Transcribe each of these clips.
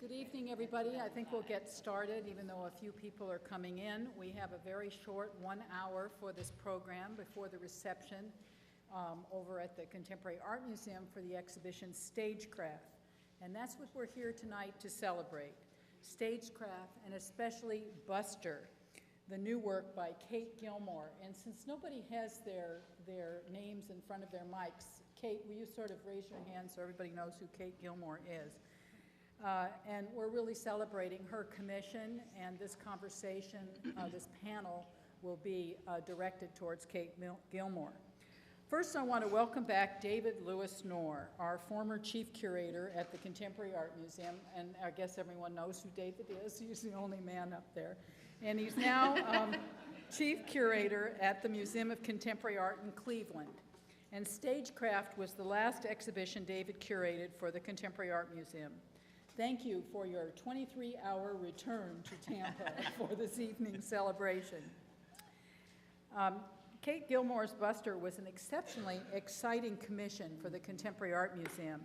Good evening, everybody. I think we'll get started, even though a few people are coming in. We have a very short 1 hour for this program before the reception over at the Contemporary Art Museum for the exhibition Stagecraft. And that's what we're here tonight to celebrate. Stagecraft, and especially Buster, the new work by Kate Gilmore. And since nobody has their names in front of their mics, Kate, will you sort of raise your hand so everybody knows who Kate Gilmore is? And we're really celebrating her commission, and this conversation, this panel, will be directed towards Kate Gilmore. First, I want to welcome back David Lewis Norr, our former chief curator at the Contemporary Art Museum, and I guess everyone knows who David is. He's the only man up there. And he's now chief curator at the Museum of Contemporary Art in Cleveland. And Stagecraft was the last exhibition David curated for the Contemporary Art Museum. Thank you for your 23-hour return to Tampa for this evening's celebration. Kate Gilmore's Buster was an exceptionally exciting commission for the Contemporary Art Museum,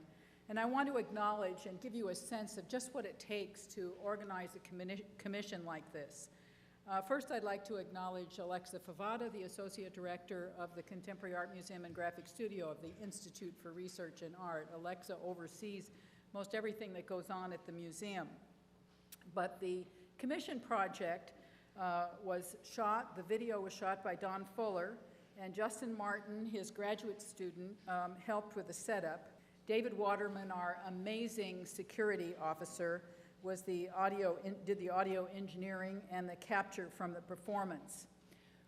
and I want to acknowledge and give you a sense of just what it takes to organize a commission like this. First, I'd like to acknowledge Alexa Favada, the Associate Director of the Contemporary Art Museum and Graphic Studio of the Institute for Research in Art. Alexa oversees most everything that goes on at the museum. But the commission project the video was shot by Don Voeller, and Justin Martin, his graduate student, helped with the setup. David Waterman, our amazing security officer, did the audio engineering and the capture from the performance.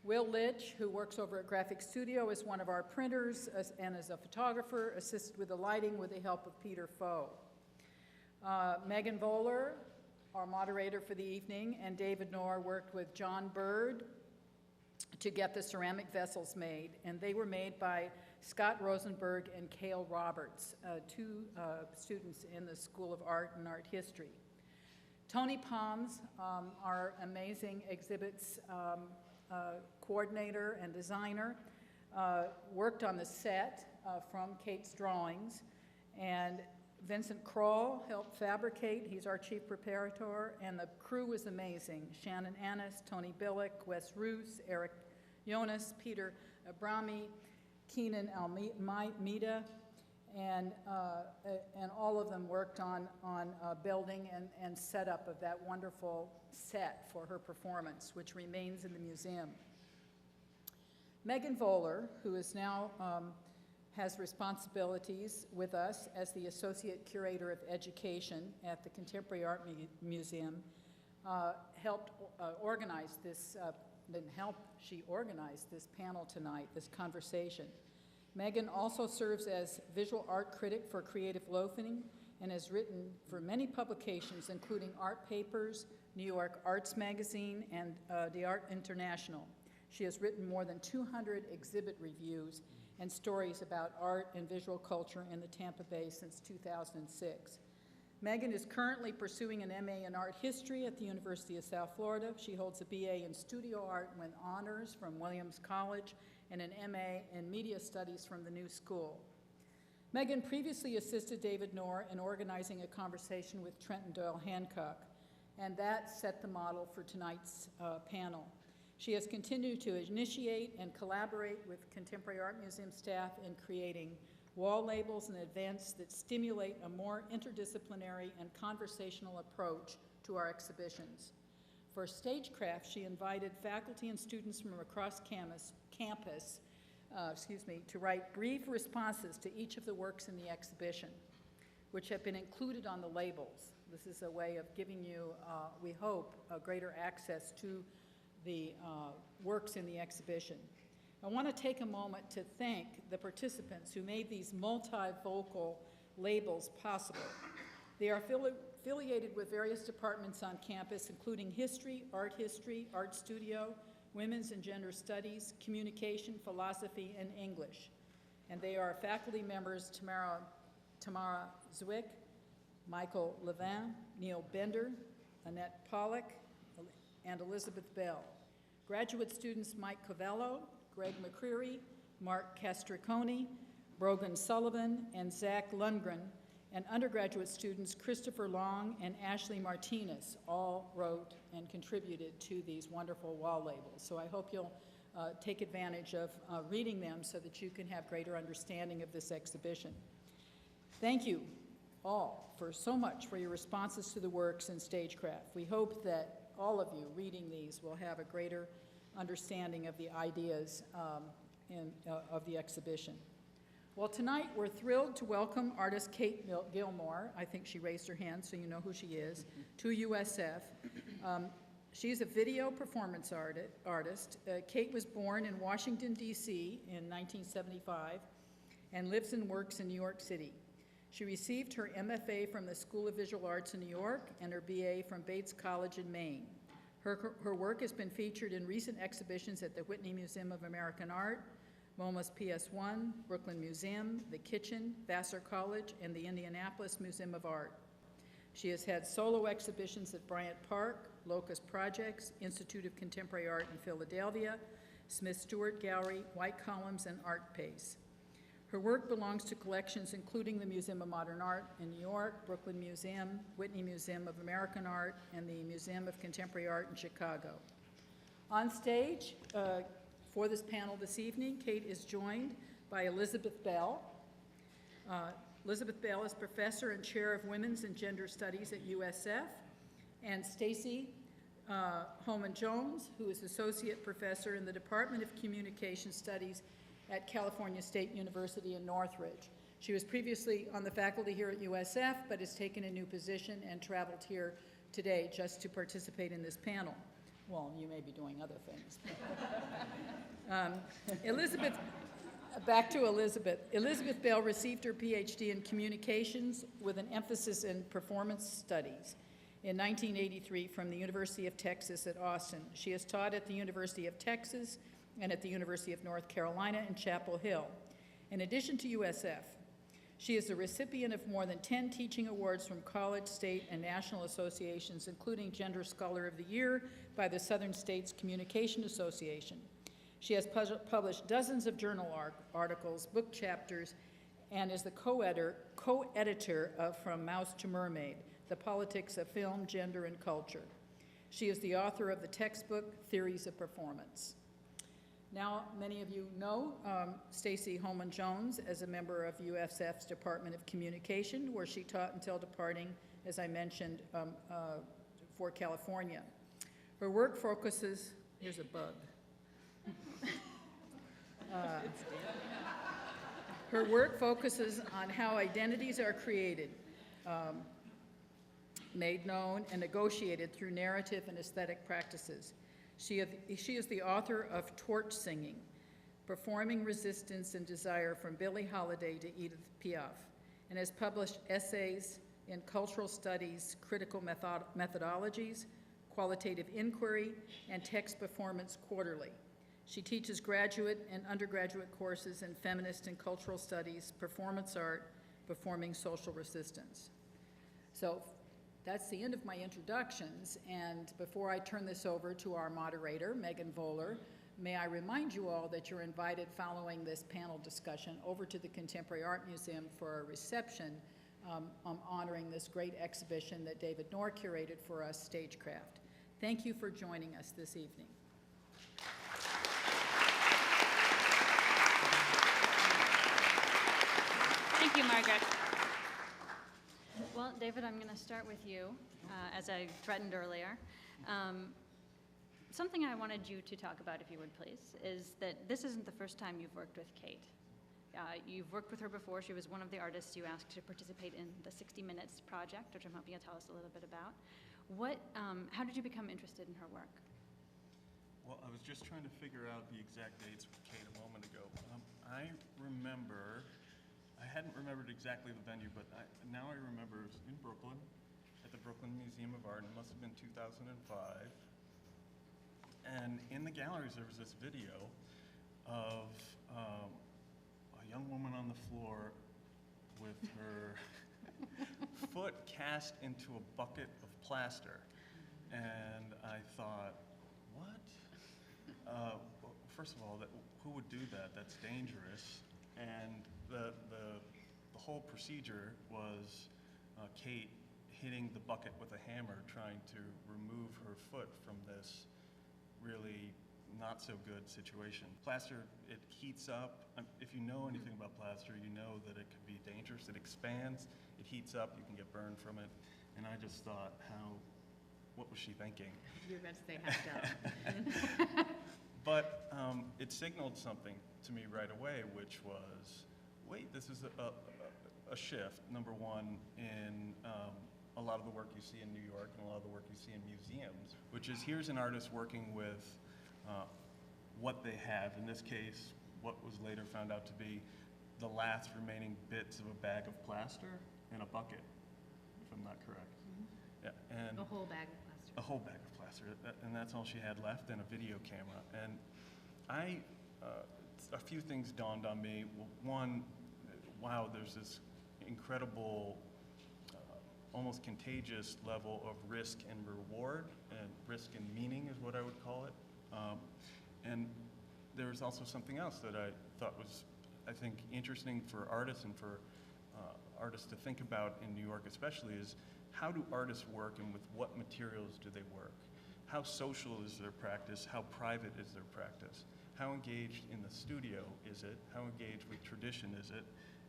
Will Litch, who works over at Graphic Studio, is one of our printers and is a photographer, assisted with the lighting with the help of Peter Foe. Megan Voeller, our moderator for the evening, and David Norr worked with John Bird to get the ceramic vessels made, and they were made by Scott Rosenberg and Cale Roberts, two students in the School of Art and Art History. Tony Palms, our amazing exhibits coordinator and designer, worked on the set from Kate's drawings, and Vincent Kroll helped fabricate. He's our chief preparator, and the crew was amazing. Shannon Annis, Tony Billick, Wes Roos, Eric Jonas, Peter Abrami, Keenan Almeida, and all of them worked on building and setup of that wonderful set for her performance, which remains in the museum. Megan Voeller, who is now has responsibilities with us as the Associate Curator of Education at the Contemporary Art Museum, helped organize this, she organized this panel tonight, this conversation. Megan also serves as visual art critic for Creative Loafing and has written for many publications, including Art Papers, New York Arts Magazine, and The Art International. She has written more than 200 exhibit reviews and stories about art and visual culture in the Tampa Bay since 2006. Megan is currently pursuing an MA in art history at the University of South Florida. She holds a BA in studio art with honors from Williams College and an MA in media studies from the New School. Megan previously assisted David Norr in organizing a conversation with Trenton Doyle Hancock, and that set the model for tonight's panel. She has continued to initiate and collaborate with Contemporary Art Museum staff in creating wall labels and events that stimulate a more interdisciplinary and conversational approach to our exhibitions. For Stagecraft, she invited faculty and students from across campus to write brief responses to each of the works in the exhibition, which have been included on the labels. This is a way of giving you, we hope, a greater access to the works in the exhibition. I want to take a moment to thank the participants who made these multivocal labels possible. They are affiliated with various departments on campus, including history, art studio, women's and gender studies, communication, philosophy, and English. And they are faculty members Tamara Zwick, Michael Levin, Neil Bender, Annette Pollack, and Elizabeth Bell. Graduate students Mike Covello, Greg McCreary, Mark Castriconi, Brogan Sullivan, and Zach Lundgren and undergraduate students Christopher Long and Ashley Martinez all wrote and contributed to these wonderful wall labels. So I hope you'll take advantage of reading them so that you can have greater understanding of this exhibition. Thank you all for so much for your responses to the works in stagecraft. We hope that all of you reading these will have a greater understanding of the ideas of the exhibition. Well, tonight we're thrilled to welcome artist Kate Gilmore, I think she raised her hand so you know who she is, to USF. She's a video performance artist. Kate was born in Washington, D.C. in 1975 and lives and works in New York City. She received her MFA from the School of Visual Arts in New York and her BA from Bates College in Maine. Her work has been featured in recent exhibitions at the Whitney Museum of American Art, MoMA's PS1, Brooklyn Museum, The Kitchen, Vassar College, and the Indianapolis Museum of Art. She has had solo exhibitions at Bryant Park, Locust Projects, Institute of Contemporary Art in Philadelphia, Smith Stewart Gallery, White Columns, and Art Pace. Her work belongs to collections including the Museum of Modern Art in New York, Brooklyn Museum, Whitney Museum of American Art, and the Museum of Contemporary Art in Chicago. On stage for this panel this evening, Kate is joined by Elizabeth Bell. Elizabeth Bell is Professor and Chair of Women's and Gender Studies at USF, and Stacy Holman Jones, who is Associate Professor in the Department of Communication Studies at California State University in Northridge. She was previously on the faculty here at USF, but has taken a new position and traveled here today just to participate in this panel. Well, you may be doing other things. Elizabeth, back to Elizabeth. Elizabeth Bell received her PhD in communications with an emphasis in performance studies in 1983 from the University of Texas at Austin. She has taught at the University of Texas and at the University of North Carolina in Chapel Hill. In addition to USF, she is the recipient of more than 10 teaching awards from college, state, and national associations, including Gender Scholar of the Year by the Southern States Communication Association. She has published dozens of journal articles, book chapters, and is the co-editor of From Mouse to Mermaid, The Politics of Film, Gender, and Culture. She is the author of the textbook, Theories of Performance. Now, many of you know Stacy Holman Jones as a member of USF's Department of Communication, where she taught until departing, as I mentioned, for California. Her work focuses, here's a bug. Her work focuses on how identities are created, made known, and negotiated through narrative and aesthetic practices. She is the author of Torch Singing, Performing Resistance and Desire from Billie Holiday to Edith Piaf, and has published essays in cultural studies, critical methodologies, qualitative inquiry, and text performance quarterly. She teaches graduate and undergraduate courses in feminist and cultural studies, performance art, performing social resistance. So that's the end of my introductions, and before I turn this over to our moderator, Megan Voeller, may I remind you all that you're invited following this panel discussion over to the Contemporary Art Museum for a reception honoring this great exhibition that David Norr curated for us, Stagecraft. Thank you for joining us this evening. Thank you, Margaret. Well, David, I'm going to start with you, as I threatened earlier. Something I wanted you to talk about, if you would please, is that this isn't the first time you've worked with Kate. You've worked with her before. She was one of the artists you asked to participate in the 60 Minutes project, which I'm hoping you'll tell us a little bit about. How did you become interested in her work? Well, I was just trying to figure out the exact dates with Kate a moment ago. I hadn't remembered exactly the venue, but now I remember it was in Brooklyn, at the Brooklyn Museum of Art. It must have been 2005. And in the galleries, there was this video of a young woman on the floor with her foot cast into a bucket of plaster. And I thought, what? Well, first of all, who would do that? That's dangerous. And the whole procedure was Kate hitting the bucket with a hammer, trying to remove her foot from this really not so good situation. Plaster, it heats up. If you know anything about plaster, you know that it can be dangerous. It expands, it heats up, you can get burned from it. And I just thought, what was she thinking? You're about to say how dumb. But it signaled something to me right away, which was, wait, this is a shift, number one, in a lot of the work you see in New York and a lot of the work you see in museums, which is here's an artist working with what they have, in this case, what was later found out to be the last remaining bits of a bag of plaster in a bucket, if I'm not correct. Mm-hmm. Yeah, and A whole bag of plaster. a whole bag of plaster, and that's all she had left, and a video camera. And a few things dawned on me. One, wow, there's this incredible, almost contagious level of risk and reward, and risk and meaning is what I would call it. And there was also something else that I thought was, I think, interesting for artists and for artists to think about in New York especially is how do artists work and with what materials do they work? How social is their practice? How private is their practice? How engaged in the studio is it? How engaged with tradition is it?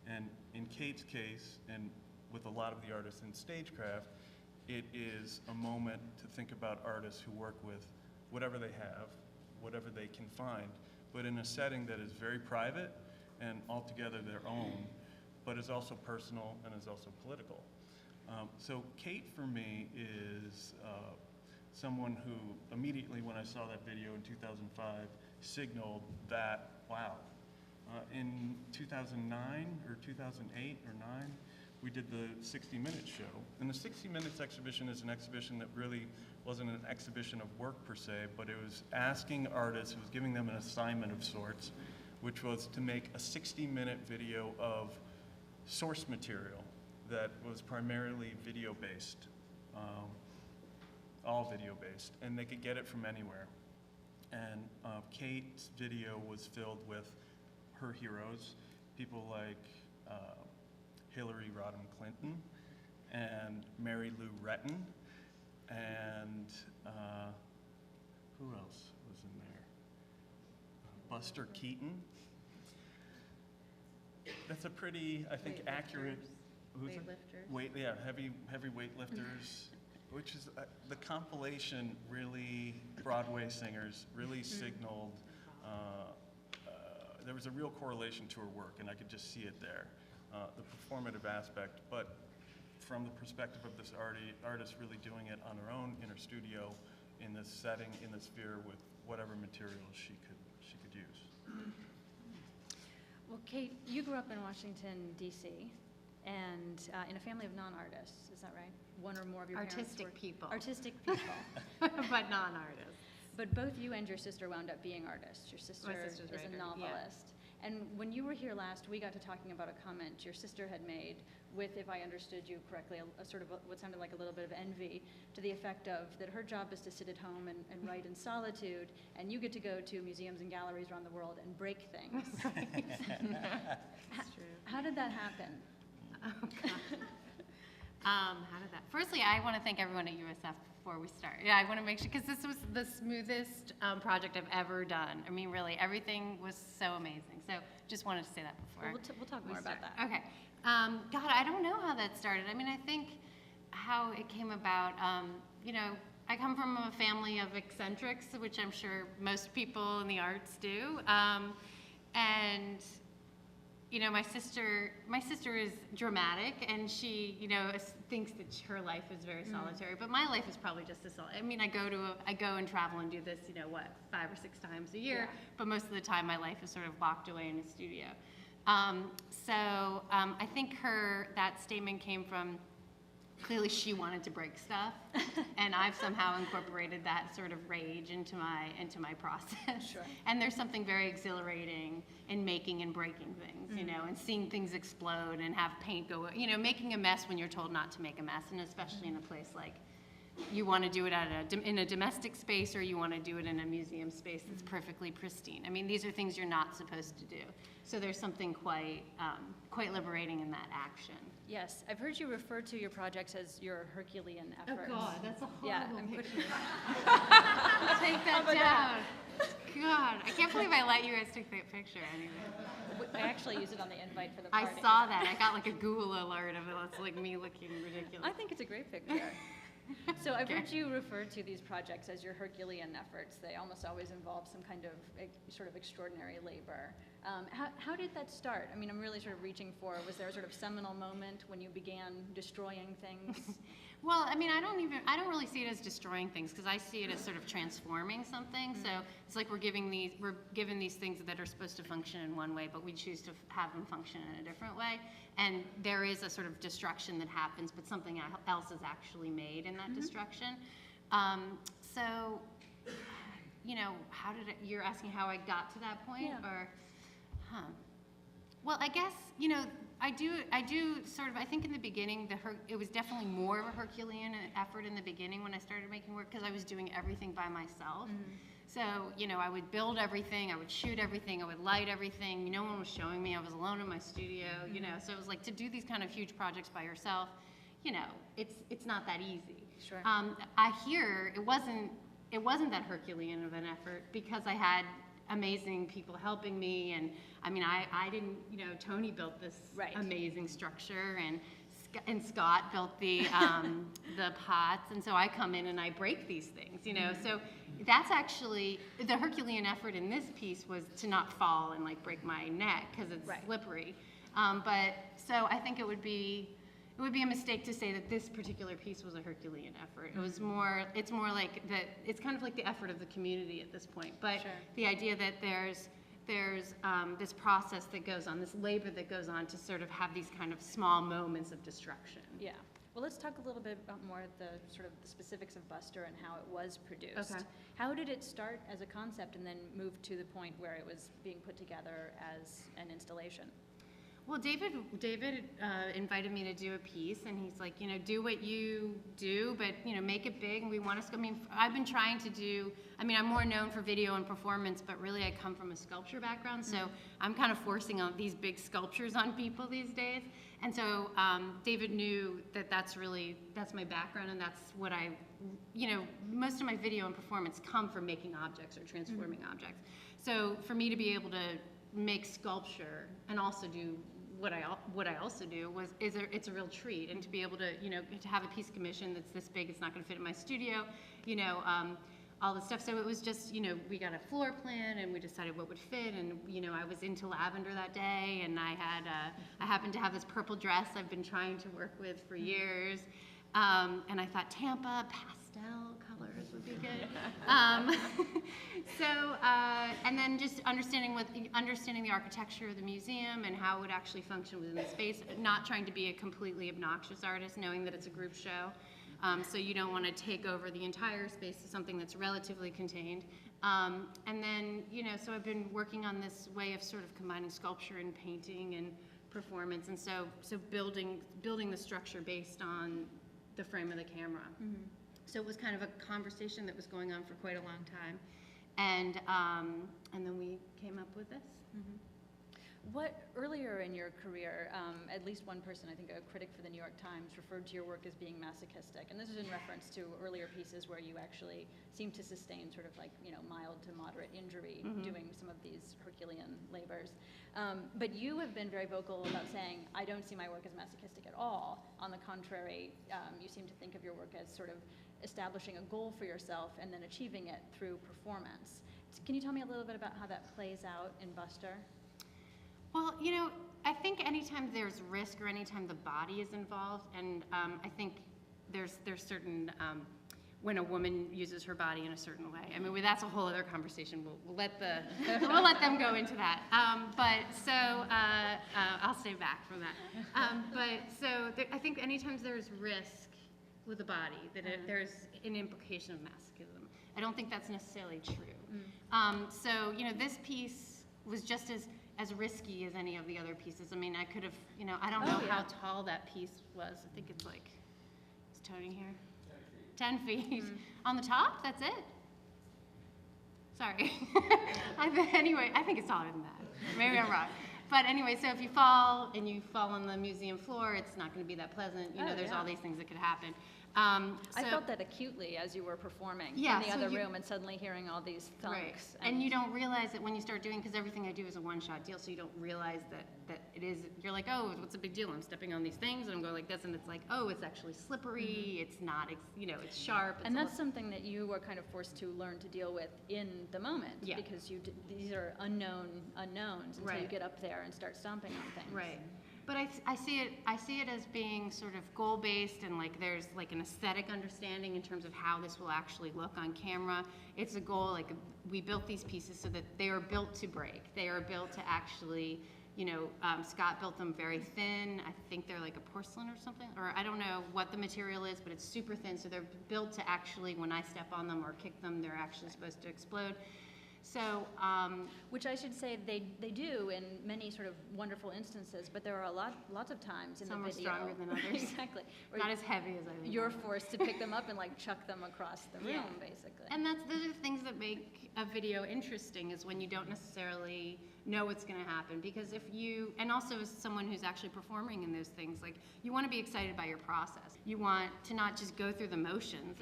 And in Kate's case, and with a lot of the artists in stagecraft, it is a moment to think about artists who work with whatever they have, whatever they can find, but in a setting that is very private and altogether their own, but is also personal and is also political. So Kate, for me, is someone who immediately when I saw that video in 2005 signaled that, wow. In 2009 or 2008 or 9, we did the 60 Minutes show. And the 60 Minutes exhibition is an exhibition that really wasn't an exhibition of work per se, but it was asking artists, it was giving them an assignment of sorts, which was to make a 60-minute video of source material that was primarily video-based, all video-based, and they could get it from anywhere. And Kate's video was filled with her heroes, people like Hillary Rodham Clinton and Mary Lou Retton, and who else was in there? Buster Keaton. That's a pretty, I think, accurate. Who's it? Weightlifters. Heavy weightlifters, which is the compilation. Really, Broadway singers really signaled. There was a real correlation to her work, and I could just see it there. The performative aspect, but from the perspective of this artist really doing it on her own in her studio, in this setting, in this sphere, with whatever materials she could use. Well, Kate, you grew up in Washington, D.C., and in a family of non-artists, is that right? One or more of your Artistic parents were people. Artistic people. But non-artists. But both you and your sister wound up being artists. Your sister is sister's a writer, yeah. novelist. And when you were here last, we got to talking about a comment your sister had made with, if I understood you correctly, a sort of what sounded like a little bit of envy, to the effect of that her job is to sit at home and write in solitude, and you get to go to museums and galleries around the world and break things. That's true. How did that happen? Oh, God. How did that? Firstly, I want to thank everyone at USF before we start. Yeah, I want to make sure, because this was the smoothest project I've ever done. I mean, really, everything was so amazing. So just wanted to say that before. Well, we'll talk more about that. Okay. God, I don't know how that started. I mean, I think how it came about, I come from a family of eccentrics, which I'm sure most people in the arts do. And my sister is dramatic, and she, thinks that her life is very solitary. But my life is probably just as solitary. I mean, I go and travel and do this, 5 or 6 times a year. Yeah. But most of the time, my life is sort of locked away in a studio. So I think that statement came from. Clearly, she wanted to break stuff, and I've somehow incorporated that sort of rage into my process. Sure. And there's something very exhilarating in making and breaking things, and seeing things explode and have paint go, making a mess when you're told not to make a mess, and especially in a place like you want to do it in a domestic space, or you want to do it in a museum space that's perfectly pristine. I mean, these are things you're not supposed to do. So there's something quite liberating in that action. Yes, I've heard you refer to your projects as your Herculean efforts. Oh God, that's a Yeah, horrible I'm picture. putting- Take that down. God, I can't believe I let you guys take that picture anyway. I actually used it on the invite for the I party. saw that. I got like a Google alert of it. It's like me looking ridiculous. I think it's a great picture. So I've heard you refer to these projects as your Herculean efforts. They almost always involve some kind of sort of extraordinary labor. How did that start? I mean, I'm really sort of reaching for, was there a sort of seminal moment when you began destroying things? Well, I mean, I don't really see it as destroying things, because I see it as sort of transforming something. So it's like we're given these things that are supposed to function in one way, but we choose to have them function in a different way. And there is a sort of destruction that happens, but something else is actually made in that destruction. So, you know, you're asking how I got to that point? Yeah. Or, well, I guess, you know, I do sort of, I think in the beginning, it was definitely more of a Herculean effort in the beginning when I started making work, because I was doing everything by myself. So, you know, I would build everything, I would shoot everything, I would light everything. No one was showing me, I was alone in my studio, you know. So it was like, to do these kind of huge projects by yourself, you know, it's not that easy. Sure. I hear it wasn't that Herculean of an effort, because I had amazing people helping me, and I mean, I didn't, you know, Tony built this amazing structure, and Scott built the pots, and so I come in and I break these things, you know. So that's actually the Herculean effort in this piece, was to not fall and like break my neck, because it's slippery. But so I think it would be a mistake to say that this particular piece was a Herculean effort. It was it's more like that, it's kind of like the effort of the community at this point. But the idea that there's this process that goes on, this labor that goes on to sort of have these kind of small moments of destruction. Yeah. Well, let's talk a little bit about more the sort of the specifics of Buster and how it was produced. Okay. How did it start as a concept and then move to the point where it was being put together as an installation? Well, David invited me to do a piece, and he's like, you know, do what you do, but, you know, make it big, and we want to, I mean, I've been trying to do, I mean, I'm more known for video and performance, but really I come from a sculpture background, so I'm kind of forcing on these big sculptures on people these days. And so David knew that that's my background, and that's what you know, most of my video and performance come from making objects or transforming objects. So for me to be able to make sculpture and also do what I also do it's a real treat, and to be able to, you know, to have a piece commissioned that's this big, it's not going to fit in my studio, you know, all this stuff. So it was just, you know, we got a floor plan and we decided what would fit, and, you know, I was into lavender that day, and I happened to have this purple dress I've been trying to work with for years, and I thought Tampa pastel colors would be good. And then just understanding the architecture of the museum and how it would actually function within the space, not trying to be a completely obnoxious artist, knowing that it's a group show. So you don't want to take over the entire space to something that's relatively contained. And then, you know, so I've been working on this way of sort of combining sculpture and painting and performance, and so building the structure based on the frame of the camera. So it was kind of a conversation that was going on for quite a long time, and then we came up with this. What, earlier in your career, at least one person, I think a critic for the New York Times, referred to your work as being masochistic, and this is in reference to earlier pieces where you actually seem to sustain sort of like, you know, mild to moderate injury doing some of these Herculean labors. But you have been very vocal about saying, I don't see my work as masochistic at all. On the contrary, you seem to think of your work as sort of establishing a goal for yourself and then achieving it through performance. Can you tell me a little bit about how that plays out in Buster? Well, you know, I think anytime there's risk or anytime the body is involved, and I think there's certain, when a woman uses her body in a certain way. I mean, that's a whole other conversation. We'll let them go into that. I'll stay back from that. I think anytime there's risk with the body, that there's an implication of masochism. I don't think that's necessarily true. So, you know, this piece was just as risky as any of the other pieces. I mean, I could have, you know, I don't know how tall that piece was. I think it's like, is Tony here? 10 feet. On the top, that's it. Sorry. Anyway, I think it's taller than that. Maybe I'm wrong. But anyway, so if you fall and you fall on the museum floor, it's not going to be that pleasant. You know, there's all these things that could happen. I felt that acutely as you were performing in the so other room and suddenly hearing all these thunks. Right. And you don't realize it when you start doing, because everything I do is a one-shot deal, so you don't realize that it is, you're like, oh, what's the big deal? I'm stepping on these things and I'm going like this, and it's like, oh, it's actually slippery, it's not, you know, it's sharp. And that's something that you were kind of forced to learn to deal with in the moment. Yeah. Because these are unknowns until you get up there and start stomping on things. Right. But I see it as being sort of goal-based, and like there's like an aesthetic understanding in terms of how this will actually look on camera. It's a goal, like we built these pieces so that they are built to break. They are built to actually, you know, Scott built them very thin. I think they're like a porcelain or something, or I don't know what the material is, but it's super thin. So they're built to actually, when I step on them or kick them, they're actually supposed to explode. So, which I should say they do in many sort of wonderful instances, but there are lots of times in some the are video. stronger than others. Exactly. Not as heavy as I think. You're forced to pick them up and like chuck them across the room, basically. And those are the things that make a video interesting, is when you don't necessarily know what's going to happen. Because if you, and also as someone who's actually performing in those things, like you want to be excited by your process. You want to not just go through the motions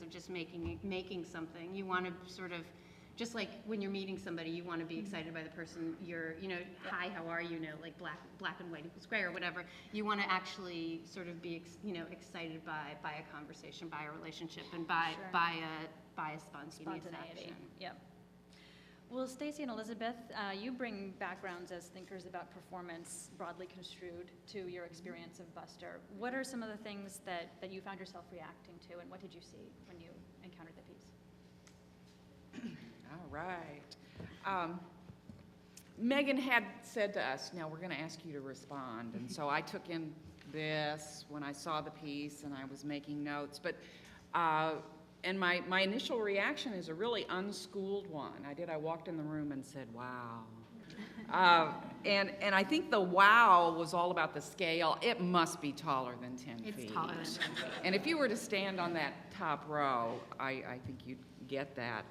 of just making something. You want to sort of, just like when you're meeting somebody, you want to be excited by the person you're, you know, hi, how are you, like black and white equals gray or whatever. You want to actually sort of be, excited by a conversation, by a relationship, and by a spontaneous action. Yep. Well, Stacy and Elizabeth, you bring backgrounds as thinkers about performance, broadly construed, to your experience of Buster. What are some of the things that you found yourself reacting to, and what did you see when you encountered the piece? All right. Megan had said to us, now we're going to ask you to respond. And so I took in this when I saw the piece and I was making notes. But, and my initial reaction is a really unschooled one. I walked in the room and said, wow. And I think the wow was all about the scale. It must be taller than 10 feet. It's taller than 10 feet. And if you were to stand on that top row, I think you'd get that.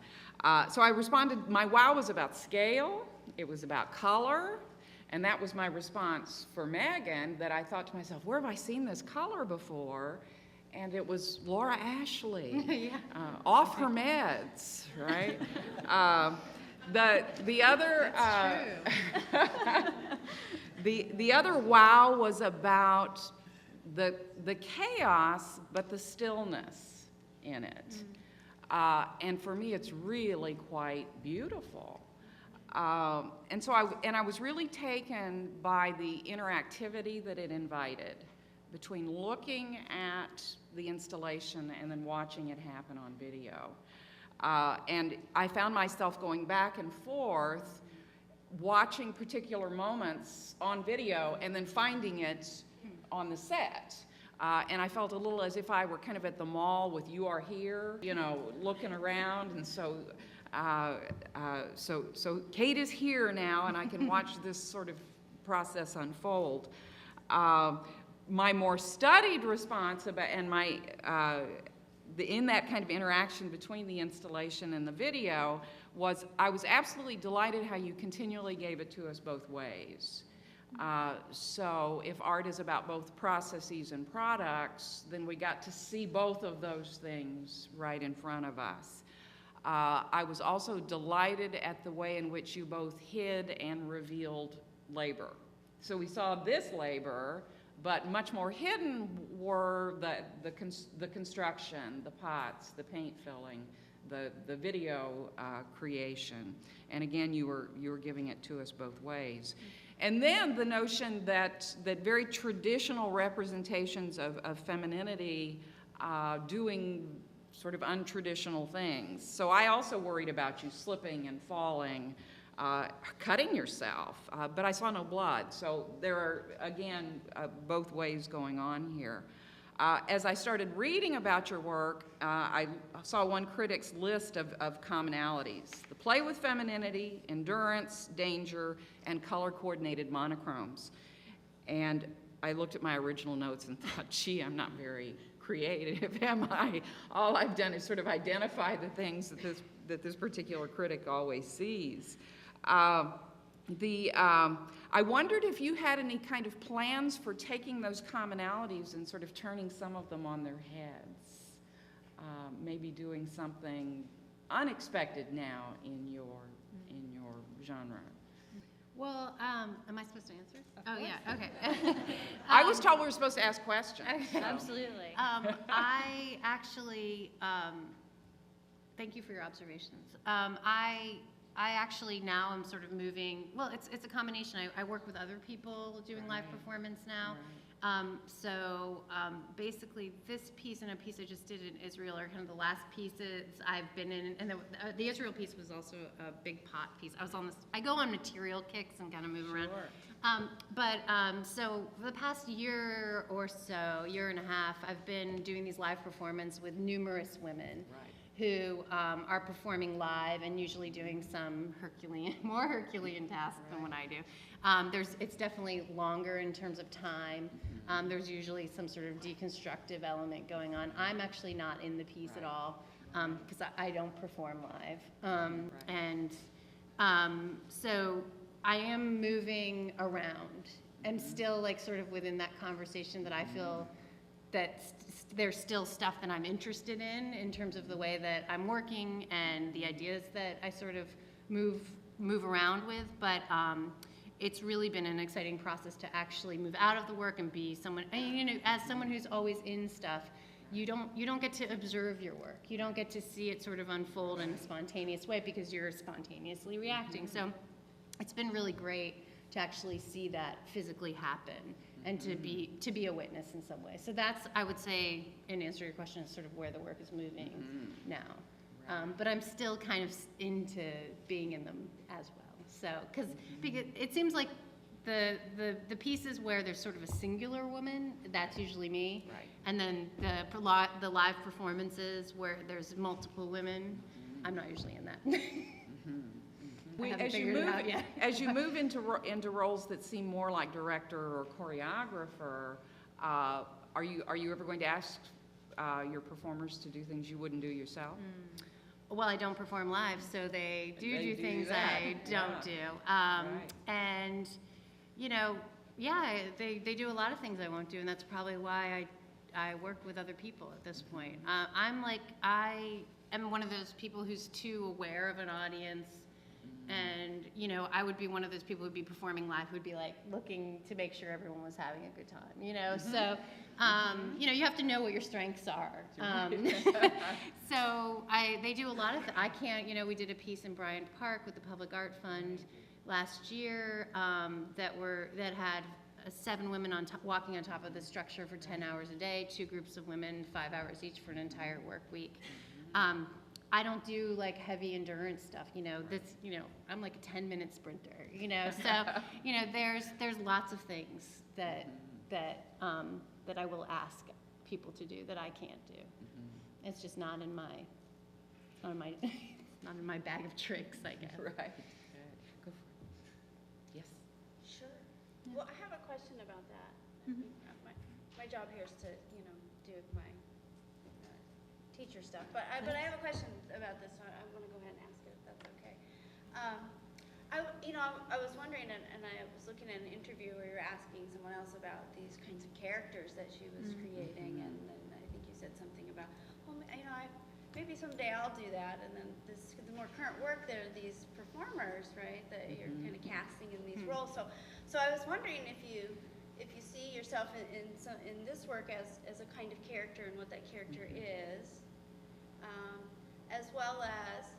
So I responded, my wow was about scale, it was about color, and that was my response for Megan, that I thought to myself, where have I seen this color before? And it was Laura Ashley, off her meds, right? The other the other wow was about the chaos, but the stillness in it. And for me, it's really quite beautiful. And so I was really taken by the interactivity that it invited between looking at the installation and then watching it happen on video. And I found myself going back and forth, watching particular moments on video and then finding it on the set. And I felt a little as if I were kind of at the mall with You Are Here, looking around. And so Kate is here now, and I can watch this sort of process unfold. My more studied response in that kind of interaction between the installation and the video was I was absolutely delighted how you continually gave it to us both ways. So if art is about both processes and products, then we got to see both of those things right in front of us. I was also delighted at the way in which you both hid and revealed labor. So we saw this labor, but much more hidden were the construction, the pots, the paint filling, the video creation. And again, you were giving it to us both ways. And then the notion that very traditional representations of femininity doing sort of untraditional things. So I also worried about you slipping and falling, cutting yourself, but I saw no blood. So there are, again, both ways going on here. As I started reading about your work, I saw one critic's list of commonalities. The play with femininity, endurance, danger, and color-coordinated monochromes. And I looked at my original notes and thought, gee, I'm not very creative, am I? All I've done is sort of identify the things that this particular critic always sees. I wondered if you had any kind of plans for taking those commonalities and sort of turning some of them on their heads, maybe doing something unexpected now in your genre. Well, am I supposed to answer? Oh, yeah, okay. I was told we were supposed to ask questions. Okay. Absolutely. I actually, thank you for your observations. I actually now am sort of moving, well, it's a combination. I work with other people doing live performance now. Basically this piece and a piece I just did in Israel are kind of the last pieces I've been in, and the Israel piece was also a big pot piece. I go on material kicks and kind of move around. So for the past year or so, year and a half, I've been doing these live performances with numerous women who are performing live and usually doing some more Herculean tasks than what I do. It's definitely longer in terms of time. There's usually some sort of deconstructive element going on. I'm actually not in the piece at all because I don't perform live. So I am moving around and still like sort of within that conversation that I feel that there's still stuff that I'm interested in terms of the way that I'm working and the ideas that I sort of move around with, but it's really been an exciting process to actually move out of the work and be someone, as someone who's always in stuff, you don't get to observe your work. You don't get to see it sort of unfold in a spontaneous way because you're spontaneously reacting. So it's been really great to actually see that physically happen and to be a witness in some way. So that's, I would say, in answer to your question, is sort of where the work is moving now. But I'm still kind of into being in them as well. So, because it seems like the pieces where there's sort of a singular woman, that's usually me. Right. And then the live performances where there's multiple women, I'm not usually in that. As you move into roles that seem more like director or choreographer, are you ever going to ask your performers to do things you wouldn't do yourself? Well, I don't perform live, so they do things I don't do. And they do a lot of things I won't do, and that's probably why I work with other people at this point. I am one of those people who's too aware of an audience. And, I would be one of those people who'd be performing live who'd be like looking to make sure everyone was having a good time, So, you have to know what your strengths are. So they do a lot of, I can't, we did a piece in Bryant Park with the Public Art Fund last year that had 7 women walking on top of the structure for 10 hours a day, 2 groups of women, 5 hours each for an entire work week. I don't do like heavy endurance stuff, I'm like a 10-minute sprinter, so, there's lots of things that I will ask people to do that I can't do. It's just not in my not in my bag of tricks, I guess. Right. Go for it. Yes. Sure. Well, I have a question about that. My job here is to, do my teacher stuff, but I have a question about this, so I want to go ahead and ask it, if that's okay. I was wondering, and I was looking at an interview where you were asking someone else about these kinds of characters that she was creating, and then I think you said something about, maybe someday I'll do that, and then the more current work, there are these performers, right, that you're kind of casting in these roles. So I was wondering if you see yourself in this work as a kind of character and what that character is, as well as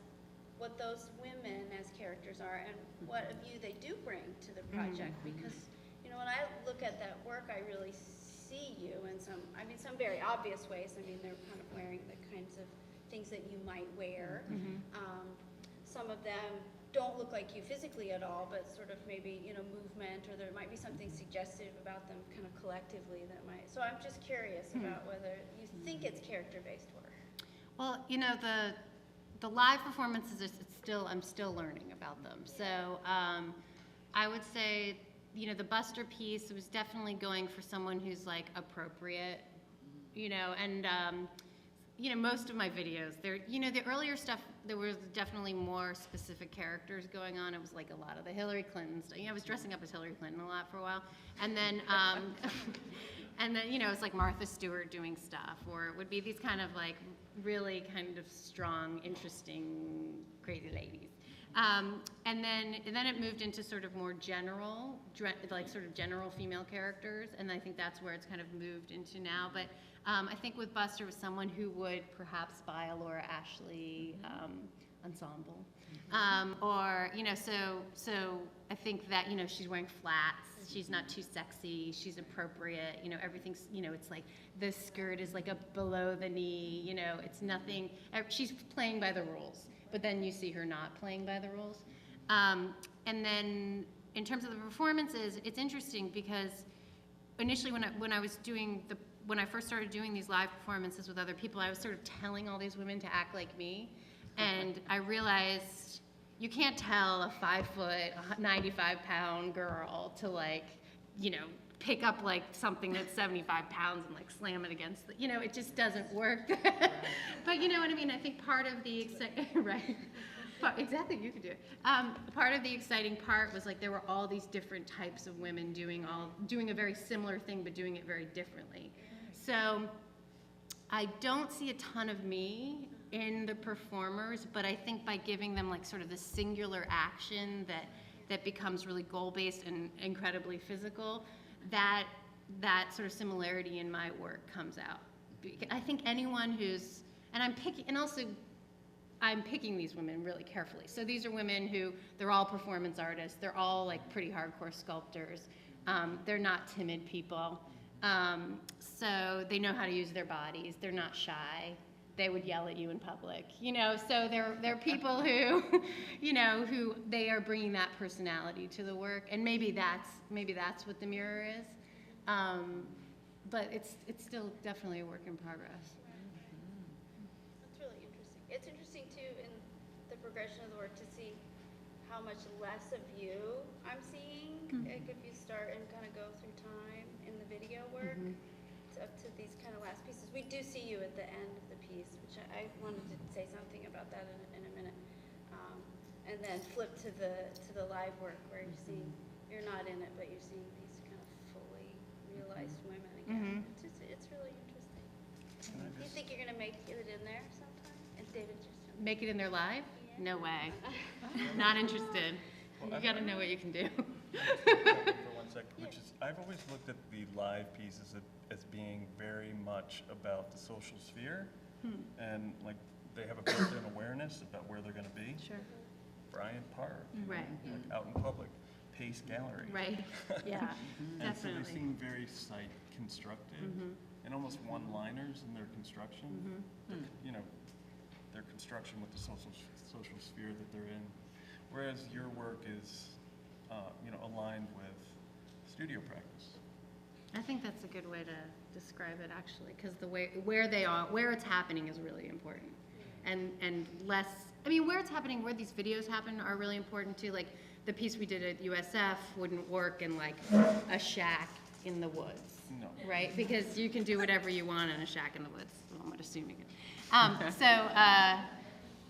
what those women as characters are and what of you they do bring to the project. Because, when I look at that work, I really see you in some very obvious ways. They're kind of wearing the kinds of things that you might wear. Some of them don't look like you physically at all, but sort of maybe, movement, or there might be something suggestive about them kind of collectively that might. So I'm just curious about whether you think it's character-based work. Well, the live performances, I'm still learning about them. So I would say, the Buster piece was definitely going for someone who's like appropriate you know, and you know, most of my videos, you know, the earlier stuff, there was definitely more specific characters going on. It was like a lot of the Hillary Clinton stuff. You know, I was dressing up as Hillary Clinton a lot for a while. And then, and then, you know, it's like Martha Stewart doing stuff, or it would be these kind of like really kind of strong, interesting, crazy ladies. And then it moved into sort of more general, like sort of general female characters, and I think that's where it's kind of moved into now. But I think with Buster was someone who would perhaps buy a Laura Ashley ensemble, or you know, so I think that, you know, she's wearing flats, she's not too sexy, she's appropriate, you know, everything's, you know, it's like the skirt is like a below the knee, you know, it's nothing. She's playing by the rules. But then you see her not playing by the rules. And then in terms of the performances, it's interesting because initially when I first started doing these live performances with other people, I was sort of telling all these women to act like me. And I realized you can't tell a 5-foot, 95-pound girl to, like, you know, pick up like something that's 75 pounds and like slam it against the, you know, it just doesn't work. But you know what I mean? I think part of the right. Exactly, you could do it. Part of the exciting part was like there were all these different types of women doing a very similar thing but doing it very differently. So I don't see a ton of me in the performers, but I think by giving them like sort of the singular action that becomes really goal-based and incredibly physical, that sort of similarity in my work comes out. I think anyone who's, and I'm picking these women really carefully. So these are women who, they're all performance artists, they're all like pretty hardcore sculptors, they're not timid people, so they know how to use their bodies, they're not shy, they would yell at you in public, you know, so they're people who, you know, who they are bringing that personality to the work, and maybe that's what the mirror is, but it's still definitely a work in progress. That's really interesting. It's interesting too in the progression of the work to see how much less of you I'm seeing, like if you start and kind of go through time in the video work. Up to these kind of last pieces. We do see you at the end of the piece, which I wanted to say something about that in a minute. And then flip to the live work where you're seeing, you're not in it, but you're seeing these kind of fully realized women again. It's really interesting. Do you think you're going to make it in there sometime? And David just Make it in their live? Yeah. No way. Not interested. Well, You gotta know what you can do. For 1 second, which is, I've always looked at the live pieces as being very much about the social sphere, and like they have a built-in awareness about where they're going to be. Sure. Bryant Park, Right. like out in public, Pace Gallery. Right. Yeah. And so Definitely. they seem very site constructed and almost one-liners in their construction. You know, their construction with the social sphere that they're in, whereas your work is, you know, aligned with studio practice. I think that's a good way to describe it, actually, because where it's happening is really important, and less. I mean, where it's happening, where these videos happen, are really important too. Like the piece we did at USF wouldn't work in like a shack in the woods, No. right? Because you can do whatever you want in a shack in the woods. Well, I'm assuming it.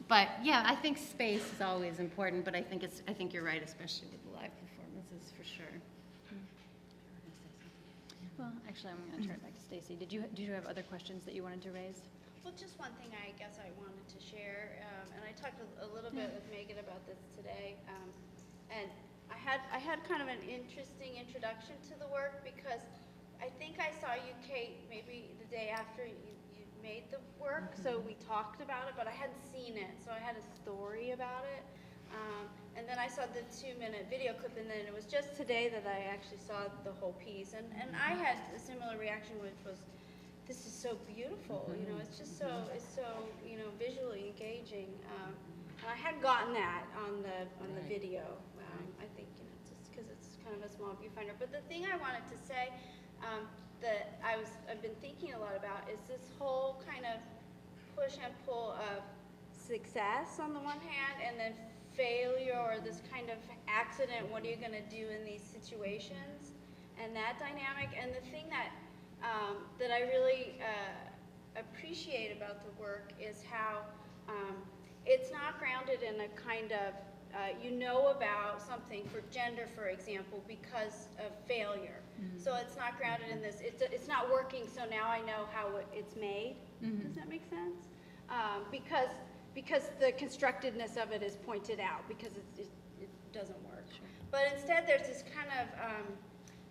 But yeah, I think space is always important. But I think you're right, especially with the live performances, for sure. Well, actually, I'm going to turn it back to Stacy. Did you have other questions that you wanted to raise? Well, just one thing I guess I wanted to share, and I talked a little bit with Megan about this today, and I had kind of an interesting introduction to the work because I think I saw you, Kate, maybe the day after you made the work, so we talked about it, but I hadn't seen it, so I had a story about it. And then I saw the 2-minute video clip, and then it was just today that I actually saw the whole piece. And I had a similar reaction, which was, this is so beautiful, you know, it's just so, you know, visually engaging. And I had gotten that on the video. I think, you know, just because it's kind of a small viewfinder. But the thing I wanted to say that I've been thinking a lot about is this whole kind of push and pull of success on the one hand, and then failure or this kind of accident, what are you going to do in these situations, and that dynamic. And the thing that that I really appreciate about the work is how it's not grounded in a kind of, you know about something for gender, for example, because of failure. So it's not grounded in this, it's not working, so now I know how it's made. Does that make sense? Because the constructedness of it is pointed out, because it doesn't work. But instead there's this kind of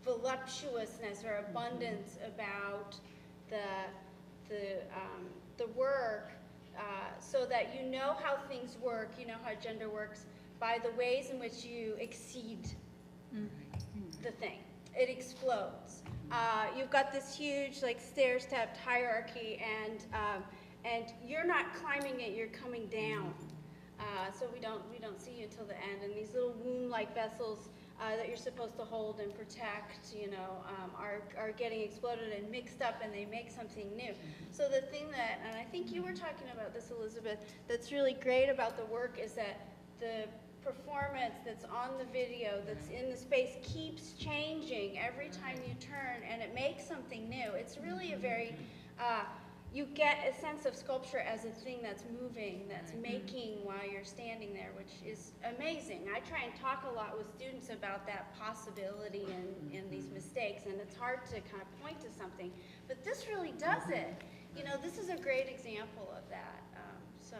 voluptuousness or abundance about the work, so that you know how things work, you know how gender works, by the ways in which you exceed the thing. It explodes. You've got this huge, like, stair-stepped hierarchy, and you're not climbing it, you're coming down. So we don't see you until the end, and these little womb-like vessels that you're supposed to hold and protect, you know, are getting exploded and mixed up, and they make something new. So the thing that, and I think you were talking about this, Elizabeth, that's really great about the work is that the performance that's on the video, that's in the space, keeps changing every time you turn, and it makes something new. It's really a very, you get a sense of sculpture as a thing that's moving, that's making while you're standing there, which is amazing. I try and talk a lot with students about that possibility and these mistakes, and it's hard to kind of point to something, but this really does it. You know, this is a great example of that. So.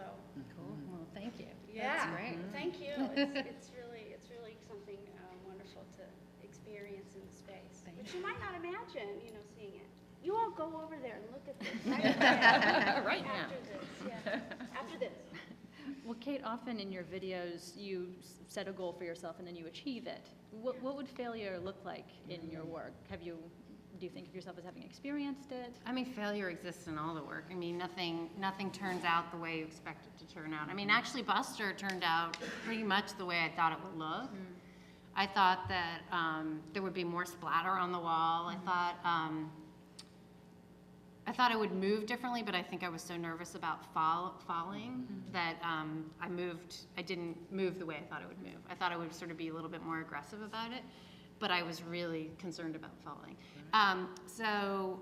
Cool. Well, thank you. Yeah. That's great. Thank you. It's really something wonderful to experience in the space, which you might not imagine, you know, seeing it. You all go over there and look at this right now. Right now. After this, yeah. After this. Well, Kate, often in your videos, you set a goal for yourself and then you achieve it. What would failure look like in your work? Do you think of yourself as having experienced it? I mean, failure exists in all the work. I mean, nothing turns out the way you expect it to turn out. I mean, actually, Buster turned out pretty much the way I thought it would look. I thought that there would be more splatter on the wall. I thought it would move differently, but I think I was so nervous about falling that I didn't move the way I thought it would move. I thought I would sort of be a little bit more aggressive about it, but I was really concerned about falling. So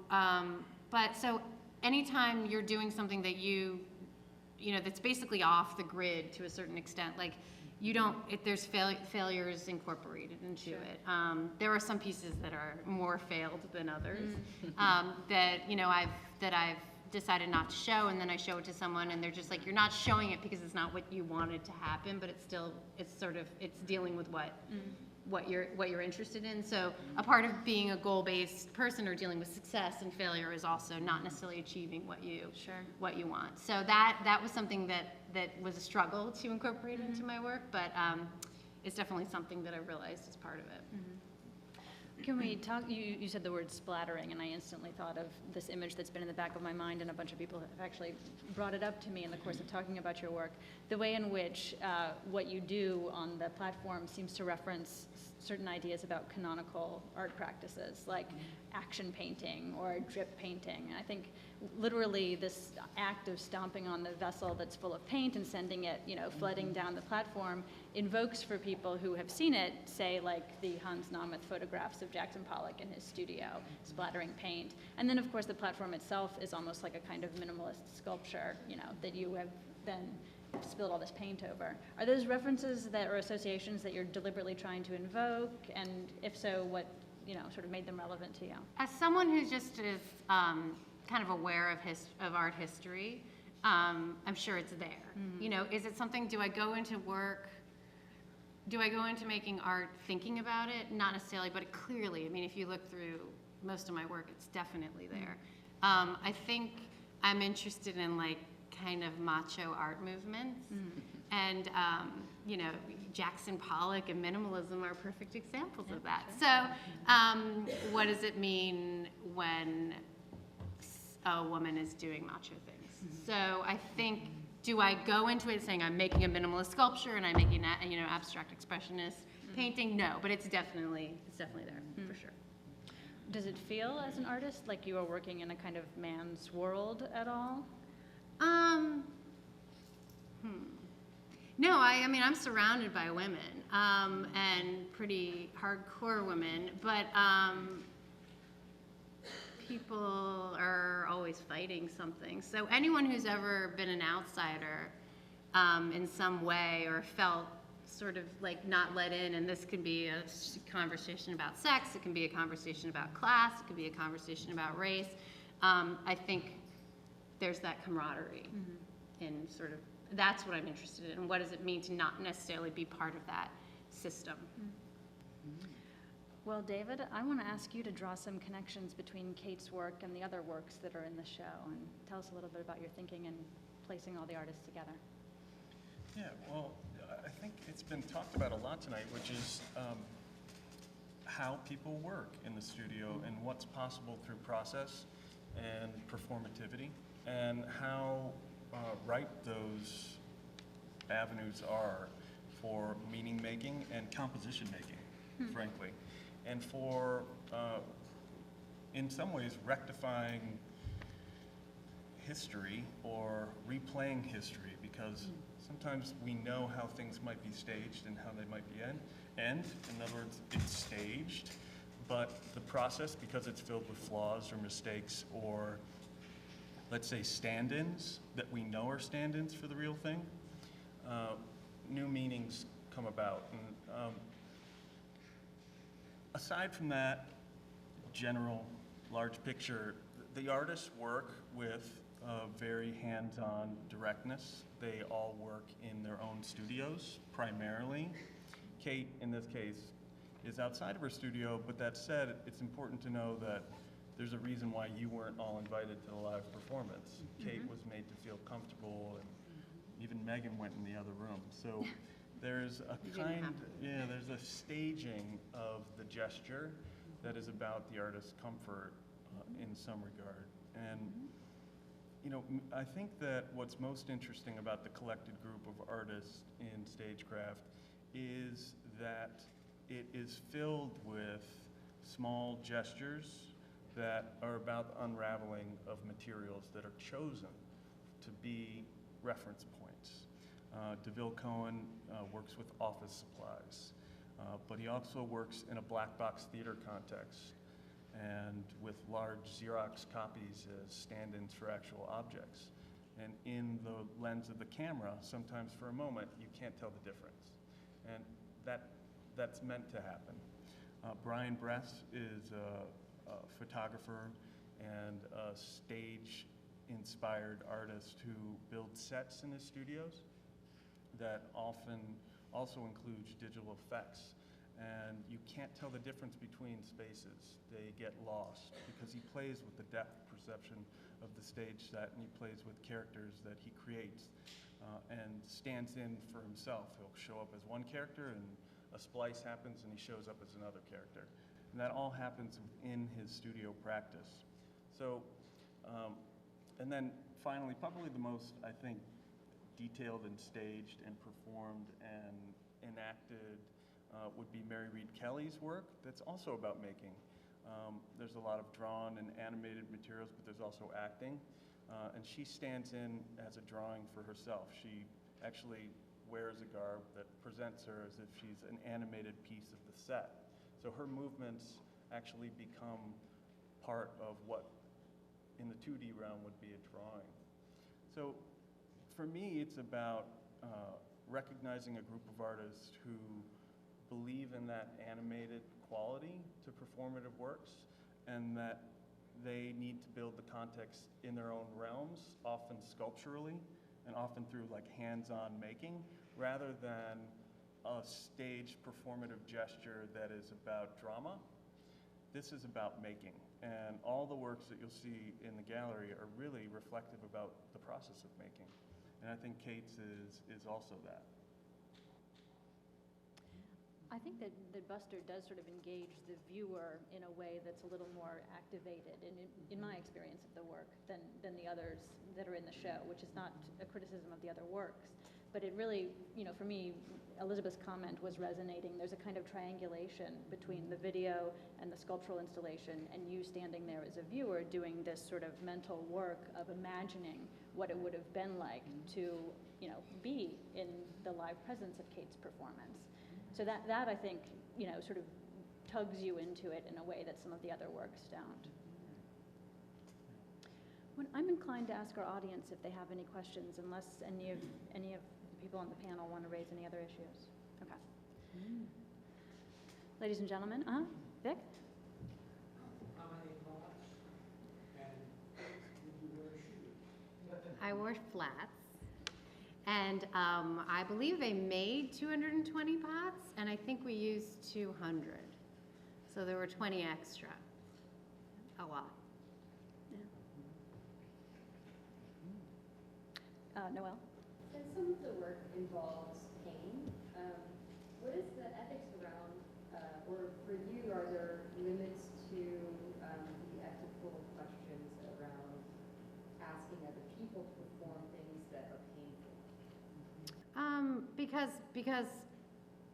anytime you're doing something that you know, that's basically off the grid to a certain extent, like there's failures incorporated into it. There are some pieces that are more failed than others, that, you know, I've decided not to show, and then I show it to someone and they're just like, you're not showing it because it's not what you wanted to happen, but it's dealing with what you're interested in. So a part of being a goal-based person or dealing with success and failure is also not necessarily achieving what you want. So that was something that was a struggle to incorporate into my work, but it's definitely something that I realized is part of it. Can we talk, you said the word splattering, and I instantly thought of this image that's been in the back of my mind, and a bunch of people have actually brought it up to me in the course of talking about your work. The way in which what you do on the platform seems to reference certain ideas about canonical art practices, like action painting or drip painting. And I think literally this act of stomping on the vessel that's full of paint and sending it, you know, flooding down the platform invokes for people who have seen it, say like the Hans Namath photographs of Jackson Pollock in his studio, splattering paint. And then of course the platform itself is almost like a kind of minimalist sculpture, you know, that you have then spilled all this paint over. Are those references that or associations that you're deliberately trying to invoke? And if so, what, you know, sort of made them relevant to you? As someone who just is kind of aware of art history, I'm sure it's there. You know, is it something, do I go into making art thinking about it? Not necessarily, but clearly, I mean, if you look through most of my work, it's definitely there. I think I'm interested in like kind of macho art movements, and you know, Jackson Pollock and minimalism are perfect examples of that. So what does it mean when a woman is doing macho things? So I think, do I go into it saying I'm making a minimalist sculpture and I'm making that, you know, abstract expressionist painting? No, but it's definitely there for sure. Does it feel as an artist like you are working in a kind of man's world at all? No, I mean, I'm surrounded by women, and pretty hardcore women, but people are always fighting something. So anyone who's ever been an outsider in some way or felt sort of like not let in, and this can be a conversation about sex, it can be a conversation about class, it can be a conversation about race. I think there's that camaraderie in sort of, that's what I'm interested in. What does it mean to not necessarily be part of that system? Well, David, I want to ask you to draw some connections between Kate's work and the other works that are in the show, and tell us a little bit about your thinking in placing all the artists together. Yeah, well, I think it's been talked about a lot tonight, which is how people work in the studio and what's possible through process and performativity, and how ripe those avenues are for meaning making and composition making, frankly, and for, in some ways, rectifying history or replaying history, because sometimes we know how things might be staged and how they might be end. In other words, it's staged, but the process, because it's filled with flaws or mistakes or, let's say, stand-ins that we know are stand-ins for the real thing, new meanings come about. And aside from that general large picture, the artists work with very hands-on directness. They all work in their own studios, primarily. Kate, in this case, is outside of her studio, but that said, it's important to know that there's a reason why you weren't all invited to the live performance. Kate was made to feel comfortable, and even Megan went in the other room. So there's a there's a staging of the gesture that is about the artist's comfort in some regard. And you know, I think that what's most interesting about the collected group of artists in stagecraft is that it is filled with small gestures that are about the unraveling of materials that are chosen to be reference points. DeVille Cohen works with office supplies, but he also works in a black box theater context and with large Xerox copies as stand-ins for actual objects. And in the lens of the camera, sometimes for a moment, you can't tell the difference. And that's meant to happen. Brian Bress is a photographer and a stage-inspired artist who builds sets in his studios that often also includes digital effects. And you can't tell the difference between spaces. They get lost because he plays with the depth perception of the stage set, and he plays with characters that he creates and stands in for himself. He'll show up as one character and a splice happens and he shows up as another character. And that all happens within his studio practice. So, and then finally, probably the most, I think, detailed and staged and performed and enacted would be Mary Reed Kelly's work that's also about making. There's a lot of drawn and animated materials, but there's also acting. And she stands in as a drawing for herself. She actually wears a garb that presents her as if she's an animated piece of the set. So her movements actually become part of what in the 2D realm would be a drawing. So for me, it's about recognizing a group of artists who believe in that animated quality to performative works, and that they need to build the context in their own realms, often sculpturally, and often through like hands-on making, rather than a staged performative gesture that is about drama. This is about making, and all the works that you'll see in the gallery are really reflective about the process of making. And I think Kate's is also that. I think that Buster does sort of engage the viewer in a way that's a little more activated, in my experience of the work, than the others that are in the show, which is not a criticism of the other works. But it really, you know, for me, Elizabeth's comment was resonating. There's a kind of triangulation between the video and the sculptural installation, and you standing there as a viewer doing this sort of mental work of imagining what it would have been like to, you know, be in the live presence of Kate's performance. So that I think, you know, sort of tugs you into it in a way that some of the other works don't. I'm inclined to ask our audience if they have any questions, unless any of the people on the panel want to raise any other issues. Okay. Ladies and gentlemen, Vic? How many flats? And did you wear shoes? I wore flats. And I believe they made 220 pots, and I think we used 200. So there were 20 extra. A lot. Noelle? Since some of the work involves pain, what is the ethics around, or for you, are there limits to the ethical questions around asking other people to perform things that are painful? Because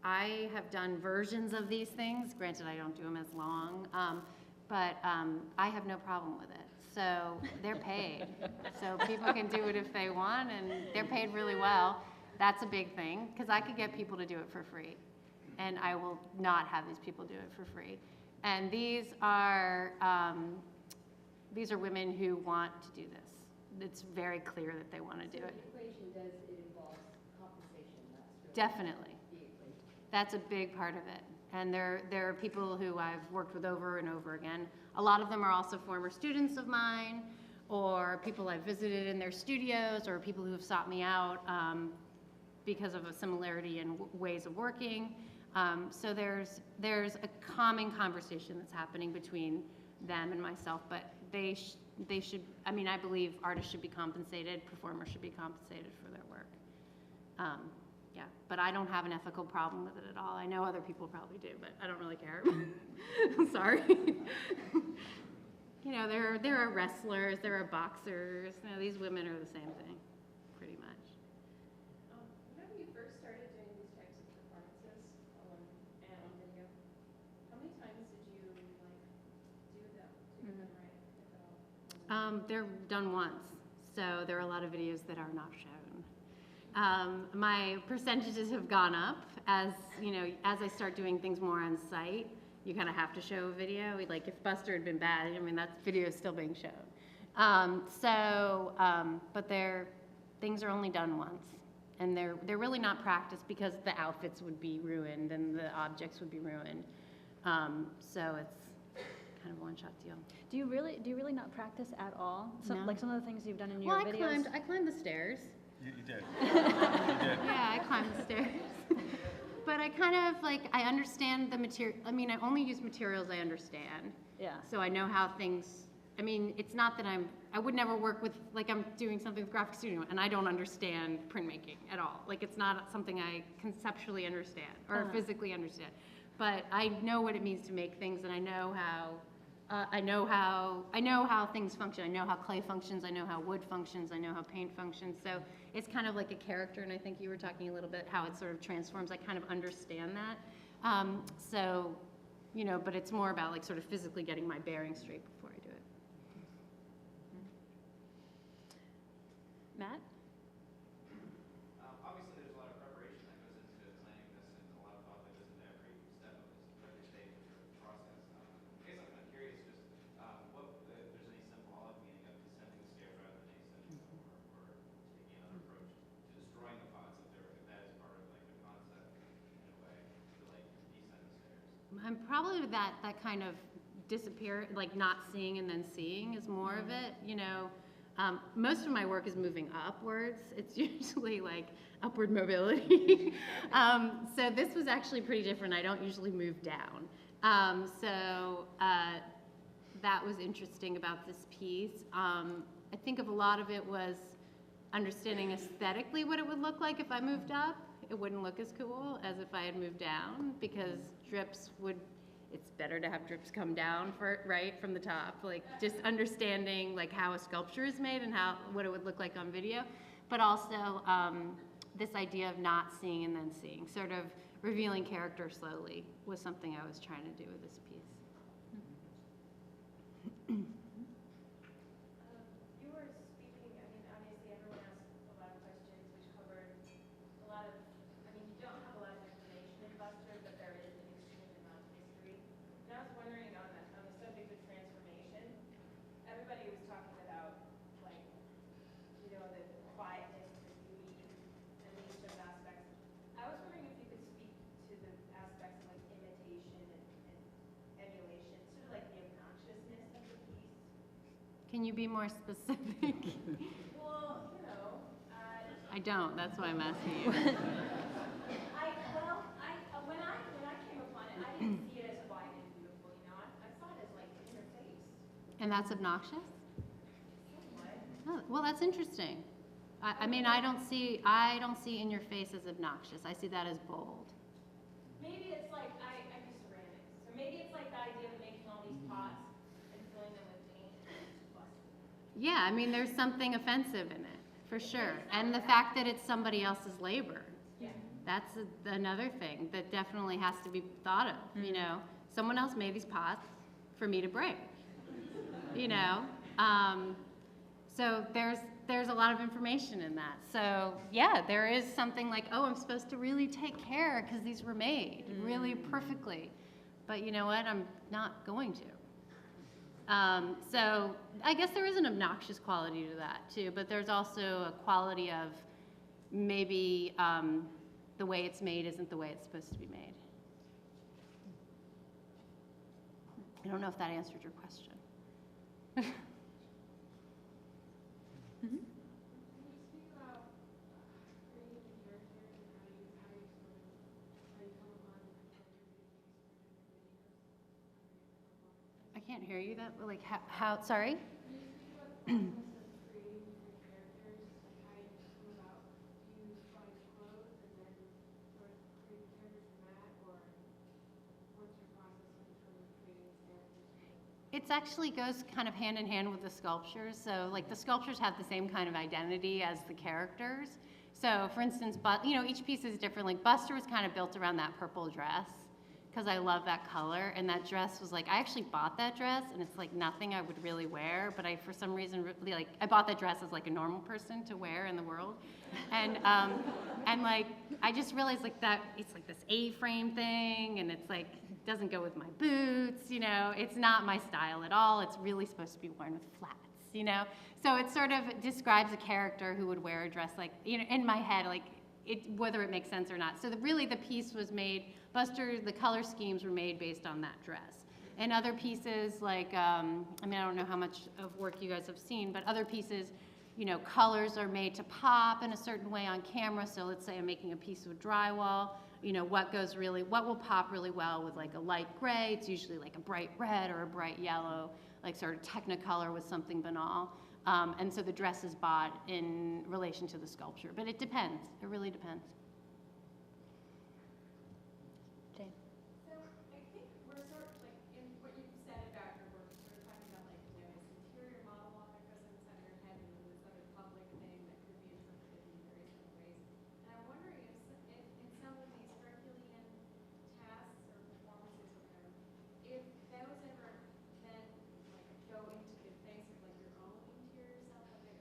I have done versions of these things. Granted, I don't do them as long, but I have no problem with it. So they're paid. So people can do it if they want, and they're paid really well. That's a big thing, because I could get people to do it for free, and I will not have these people do it for free. And these are women who want to do this. It's very clear that they want to do it. The equation involves compensation, that's really Definitely. the equation. That's a big part of it. And there are people who I've worked with over and over again. A lot of them are also former students of mine, or people I've visited in their studios, or people who have sought me out because of a similarity in ways of working. So there's a common conversation that's happening between them and myself, but they should, I mean, I believe artists should be compensated, performers should be compensated for their work. Yeah, but I don't have an ethical problem with it at all. I know other people probably do, but I don't really care. Sorry. You know, there are wrestlers, there are boxers. You know, these women are the same thing, pretty much. Whenever you first started doing these types of performances on video, how many times did you do them to get them right, if at all? They're done once, so there are a lot of videos that are not shown. My percentages have gone up as, you know, as I start doing things more on site. You kind of have to show a video. Like if Buster had been bad, I mean, that video is still being shown. But things are only done once, and they're really not practiced because the outfits would be ruined and the objects would be ruined. So it's kind of a one-shot deal. Do you really not practice at all? So, No. like some of the things you've done in Well, your videos? I climbed the stairs. You did. You did. Yeah, I climbed the stairs. But I kind of I understand the material. I mean, I only use materials I understand. Yeah. So I know how things, I mean, it's not that I would never work with, I'm doing something with graphic studio and I don't understand printmaking at all. It's not something I conceptually understand or physically understand. But I know what it means to make things, and I know how things function. I know how clay functions, I know how wood functions, I know how paint functions. So it's kind of like a character, and I think you were talking a little bit how it sort of transforms. I kind of understand that. So, you know, but it's more about sort of physically getting my bearings straight before I do it. Matt? Obviously, there's a lot of preparation that goes into planning this, and a lot of thought that goes into every step of this, every stage of the process. I guess I'm kind of curious, just what if there's any symbolic meaning of descending the stairs rather than ascending them, or taking another approach to destroying the pots, if that is part of the concept in a way to descend the stairs. I'm probably that kind of disappear, not seeing and then seeing is more of it, you know. Most of my work is moving upwards. It's usually upward mobility. So this was actually pretty different. I don't usually move down. That was interesting about this piece. I think of a lot of it was understanding aesthetically what it would look like if I moved up. It wouldn't look as cool as if I had moved down, because drips would, it's better to have drips come down right from the top. Just understanding how a sculpture is made and what it would look like on video, but also this idea of not seeing and then seeing, sort of revealing character slowly, was something I was trying to do with this piece. You were speaking, I mean, obviously everyone asked a lot of questions, which covered a lot of, I mean, you don't have a lot of information in Buster, but there is an extreme amount of history. And I was wondering on the subject of transformation, everybody was talking about Can you be more specific? Well, you know, I don't, that's why I'm asking you. when I came upon it, I didn't see it as wide and beautiful, you know, I saw it as like in your face. And that's obnoxious? Somewhat. Oh, well, that's interesting. I mean, I don't see in your face as obnoxious. I see that as bold. Maybe it's like, I do ceramics, so maybe it's like the idea of making all these pots and filling them with paint. Yeah, I mean, there's something offensive in it, for sure. And the fact that it's somebody else's labor. Yeah. That's another thing that definitely has to be thought of, you know? Someone else made these pots for me to break, you know? So there's a lot of information in that. So yeah, there is something like, oh, I'm supposed to really take care because these were made really perfectly. But you know what? I'm not going to. So I guess there is an obnoxious quality to that too, but there's also a quality of maybe the way it's made isn't the way it's supposed to be made. I don't know if that answered your question. Can you speak about creating the characters and how you come upon I can't hear you that, like, how sorry? Can you speak about the process of creating different characters, like how you come about, do you find clothes and then sort of create characters from that, or what's your process in terms of creating these characters? It actually goes kind of hand in hand with the sculptures. So like the sculptures have the same kind of identity as the characters. So for instance, you know, each piece is different. Like Buster was kind of built around that purple dress because I love that color. And that dress was like, I actually bought that dress and it's like nothing I would really wear, but I, for some reason, really like, I bought that dress as like a normal person to wear in the world. And like, I just realized like that, it's like this A-frame thing and it's like, doesn't go with my boots, you know, it's not my style at all. It's really supposed to be worn with flats, you know? So it sort of describes a character who would wear a dress like, you know, in my head, like, whether it makes sense or not. So really the piece was made, Buster, the color schemes were made based on that dress. And other pieces like, I mean, I don't know how much of work you guys have seen, but other pieces, you know, colors are made to pop in a certain way on camera. So let's say I'm making a piece of drywall, you know, what will pop really well with like a light gray. It's usually like a bright red or a bright yellow, like sort of technicolor with something banal. And so the dress is bought in relation to the sculpture, but it depends. It really depends. Jane. So I think we're sort of like in what you've said about your work, sort of talking about like, you know, this interior monologue that goes inside your head and then this other public thing that could be interpreted in various different ways. And I'm wondering if in some of these Herculean tasks or performances or whatever, if those ever then like go into the face of like your own interior self, like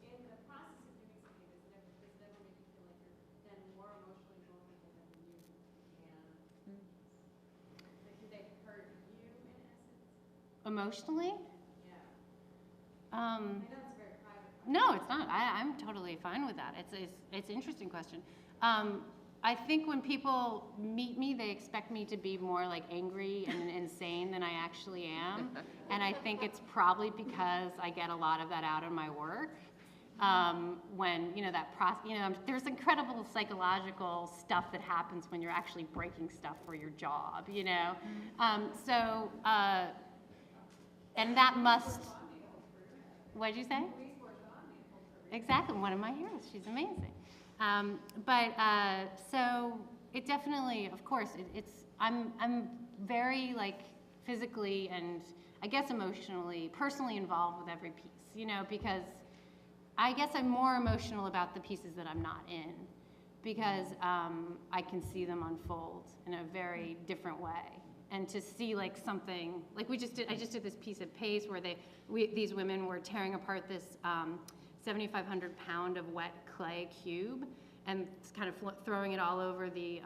in the process of doing something, does it ever make you feel like you're then more emotionally vulnerable than you can? Like, do they hurt you in essence? Emotionally? Yeah. I know it's a very private question. No, it's not. I'm totally fine with that. It's an interesting question. I think when people meet me, they expect me to be more like angry and insane than I actually am. And I think it's probably because I get a lot of that out in my work. When, you know, there's incredible psychological stuff that happens when you're actually breaking stuff for your job, you know? And that must, what'd you say? Exactly, one of my heroes, she's amazing. So it definitely, of course, I'm very like physically and I guess emotionally, personally involved with every piece, you know, because I guess I'm more emotional about the pieces that I'm not in because I can see them unfold in a very different way. And to see like something, like I just did this piece at Pace where these women were tearing apart this 7,500 pound of wet clay cube and kind of throwing it all over the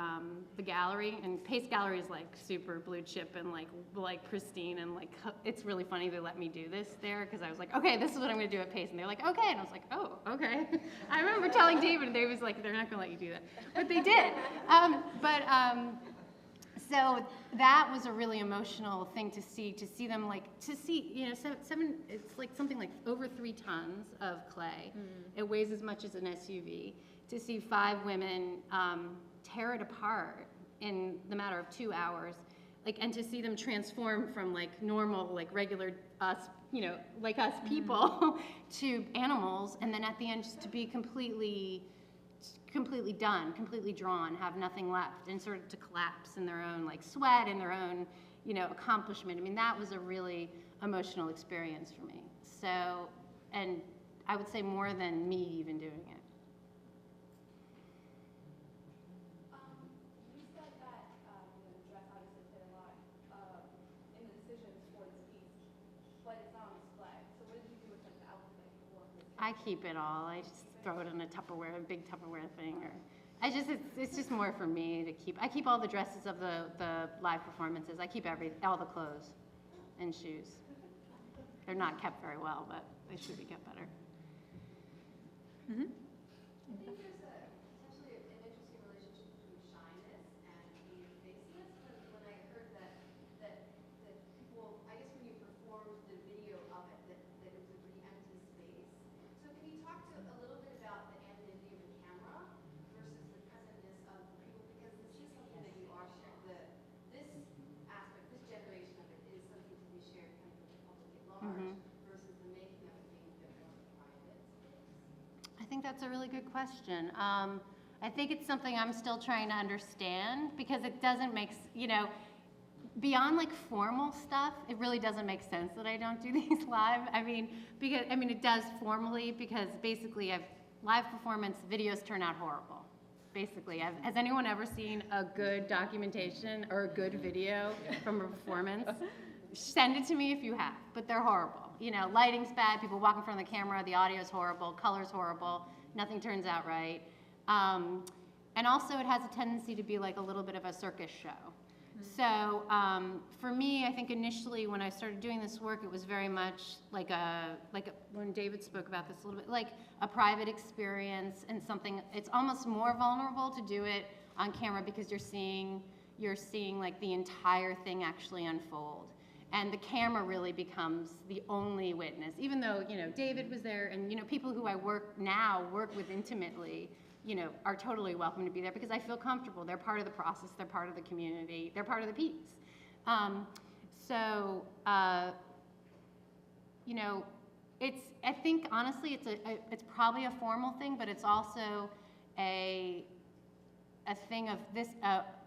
gallery. And Pace Gallery is like super blue chip and like pristine and like, it's really funny they let me do this there because I was like, okay, this is what I'm gonna do at Pace. And they're like, okay. And I was like, oh, okay. I remember telling David and David was like, they're not gonna let you do that. But they did. So that was a really emotional thing to see them like, you know, it's like something like over 3 tons of clay. It weighs as much as an SUV. To see 5 women tear it apart in the matter of 2 hours, like, and to see them transform from like normal, like regular us, you know, like us people to animals, and then at the end just to be completely done, completely drawn, have nothing left, and sort of to collapse in their own like sweat and their own, you know, accomplishment. I mean, that was a really emotional experience for me. So, and I would say more than me even doing it. You said that you know, dress obviously played a lot in the decisions for this piece, but it's not on display. So what did you do with like the outfit that you wore for this? I keep it all. I just throw it in a Tupperware, a big Tupperware thing, or it's just more for me to keep. I keep all the dresses of the live performances. I keep all the clothes and shoes. They're not kept very well, but they should be kept better. I think there's potentially an interesting relationship between shyness and being faceless. When I heard that people, I guess when you performed the video of it, that it was a really empty space. So can you talk to a little bit about the anonymity of the camera versus the presentness of people? Because this is something that you are sharing. This aspect, this generation of it is something to be shared kind of with the public at large versus the making of it being a bit more private space. I think that's a really good question. I think it's something I'm still trying to understand because it doesn't make, you know, beyond like formal stuff, it really doesn't make sense that I don't do these live. I mean, it does formally because basically live performance videos turn out horrible. Basically, has anyone ever seen a good documentation or a good video from a performance? Send it to me if you have, but they're horrible. You know, lighting's bad, people walk in front of the camera, the audio's horrible, color's horrible, nothing turns out right. And also it has a tendency to be like a little bit of a circus show. So for me, I think initially when I started doing this work, it was very much like when David spoke about this a little bit, like a private experience and something, it's almost more vulnerable to do it on camera because you're seeing like the entire thing actually unfold. And the camera really becomes the only witness, even though, you know, David was there and, you know, people who I work with intimately, you know, are totally welcome to be there because I feel comfortable. They're part of the process, they're part of the community, they're part of the piece. You know, I think honestly it's probably a formal thing, but it's also a thing of this,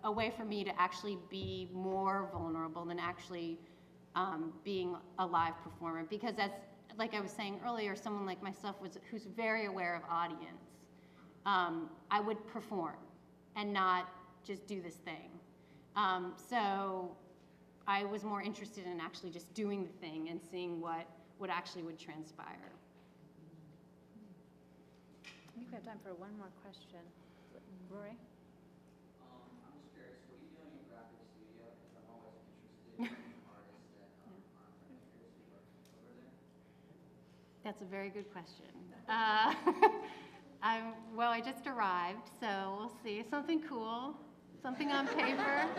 a way for me to actually be more vulnerable than actually being a live performer, because as like I was saying earlier, someone like myself who's very aware of audience, I would perform and not just do this thing. So I was more interested in actually just doing the thing and seeing what actually would transpire. I think we have time for one more question. Rory? I'm just curious, what are you doing in graphic studio? Because I'm always interested in artists that aren't filmmakers who work over there. That's a very good question. Well, I just arrived, so we'll see. Something cool, something on paper,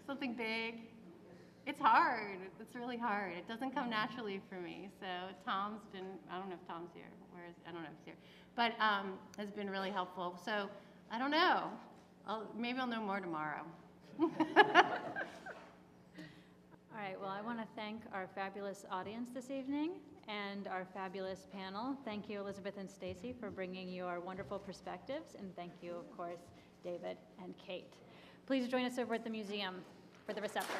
something big. It's hard. It's really hard. It doesn't come naturally for me. So Tom's been, I don't know if Tom's here. I don't know if he's here. But has been really helpful. So I don't know. Maybe I'll know more tomorrow. All right, well, I want to thank our fabulous audience this evening and our fabulous panel. Thank you, Elizabeth and Stacy, for bringing your wonderful perspectives, and thank you, of course, David and Kate. Please join us over at the museum for the reception.